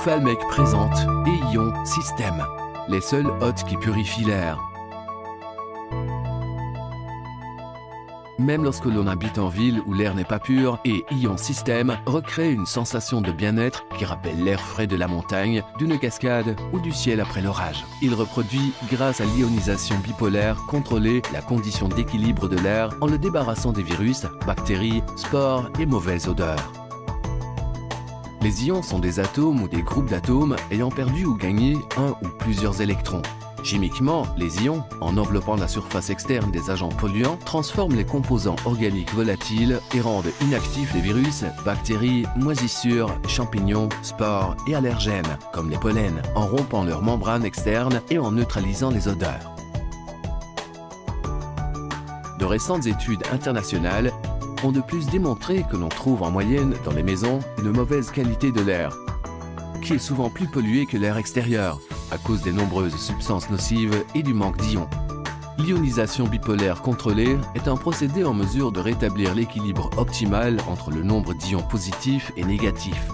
Falmec présente Ion System, les seules hôtes qui purifient l'air. Même lorsque l'on habite en ville où l'air n'est pas pur, et Ion System recrée une sensation de bien-être qui rappelle l'air frais de la montagne, d'une cascade ou du ciel après l'orage. Il reproduit, grâce à l'ionisation bipolaire, contrôler la condition d'équilibre de l'air en le débarrassant des virus, bactéries, spores et mauvaises odeurs. Les ions sont des atomes ou des groupes d'atomes ayant perdu ou gagné un ou plusieurs électrons. Chimiquement, les ions, en enveloppant la surface externe des agents polluants, transforment les composants organiques volatiles et rendent inactifs les virus, bactéries, moisissures, champignons, spores et allergènes, comme les pollens, en rompant leurs membranes externes et en neutralisant les odeurs. De récentes études internationales ont de plus démontré que l'on trouve en moyenne dans les maisons une mauvaise qualité de l'air, qui est souvent plus pollué que l'air extérieur, à cause des nombreuses substances nocives et du manque d'ions. L'ionisation bipolaire contrôlée est un procédé en mesure de rétablir l'équilibre optimal entre le nombre d'ions positifs et négatifs.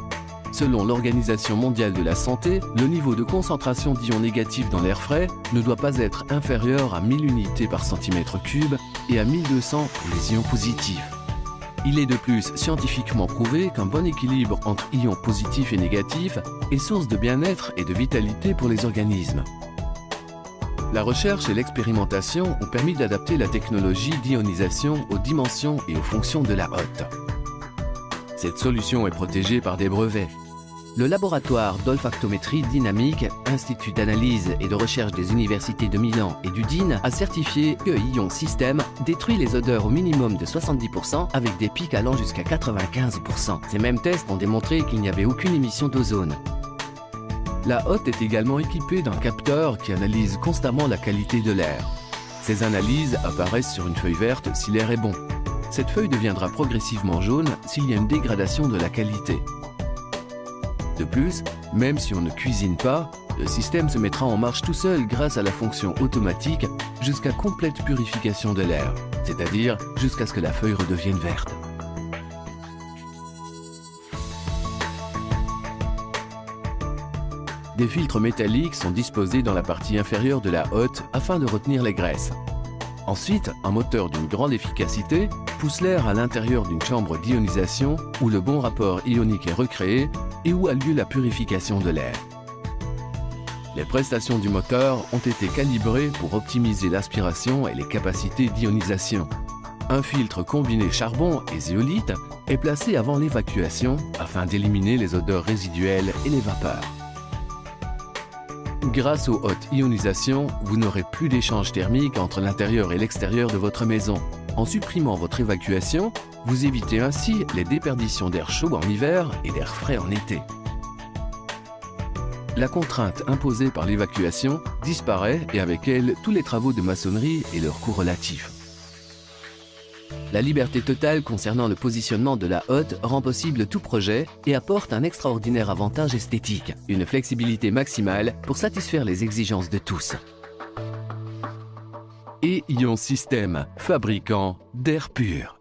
Selon l'Organisation mondiale de la santé, le niveau de concentration d'ions négatifs dans l'air frais ne doit pas être inférieur à 1000 unités par centimètre cube et à 1200 pour les ions positifs. Il est de plus scientifiquement prouvé qu'un bon équilibre entre ions positifs et négatifs est source de bien-être et de vitalité pour les organismes. La recherche et l'expérimentation ont permis d'adapter la technologie d'ionisation aux dimensions et aux fonctions de la hotte. Cette solution est protégée par des brevets. Le laboratoire d'olfactométrie dynamique, Institut d'analyse et de recherche des universités de Milan et d'Udine, a certifié que Ion System détruit les odeurs au minimum de 70% avec des pics allant jusqu'à 95%. Ces mêmes tests ont démontré qu'il n'y avait aucune émission d'ozone. La hotte est également équipée d'un capteur qui analyse constamment la qualité de l'air. Ces analyses apparaissent sur une feuille verte si l'air est bon. Cette feuille deviendra progressivement jaune s'il y a une dégradation de la qualité. De plus, même si on ne cuisine pas, le système se mettra en marche tout seul grâce à la fonction automatique jusqu'à complète purification de l'air, c'est-à-dire jusqu'à ce que la feuille redevienne verte. Des filtres métalliques sont disposés dans la partie inférieure de la hotte afin de retenir les graisses. Ensuite, un moteur d'une grande efficacité pousse l'air à l'intérieur d'une chambre d'ionisation où le bon rapport ionique est recréé et où a lieu la purification de l'air. Les prestations du moteur ont été calibrées pour optimiser l'aspiration et les capacités d'ionisation. Un filtre combiné charbon et zéolite est placé avant l'évacuation afin d'éliminer les odeurs résiduelles et les vapeurs. Grâce aux hautes ionisations, vous n'aurez plus d'échange thermique entre l'intérieur et l'extérieur de votre maison. En supprimant votre évacuation, vous évitez ainsi les déperditions d'air chaud en hiver et d'air frais en été. La contrainte imposée par l'évacuation disparaît et avec elle tous les travaux de maçonnerie et leurs coûts relatifs. La liberté totale concernant le positionnement de la hotte rend possible tout projet et apporte un extraordinaire avantage esthétique, une flexibilité maximale pour satisfaire les exigences de tous. Et Ion System, fabricant d'air pur.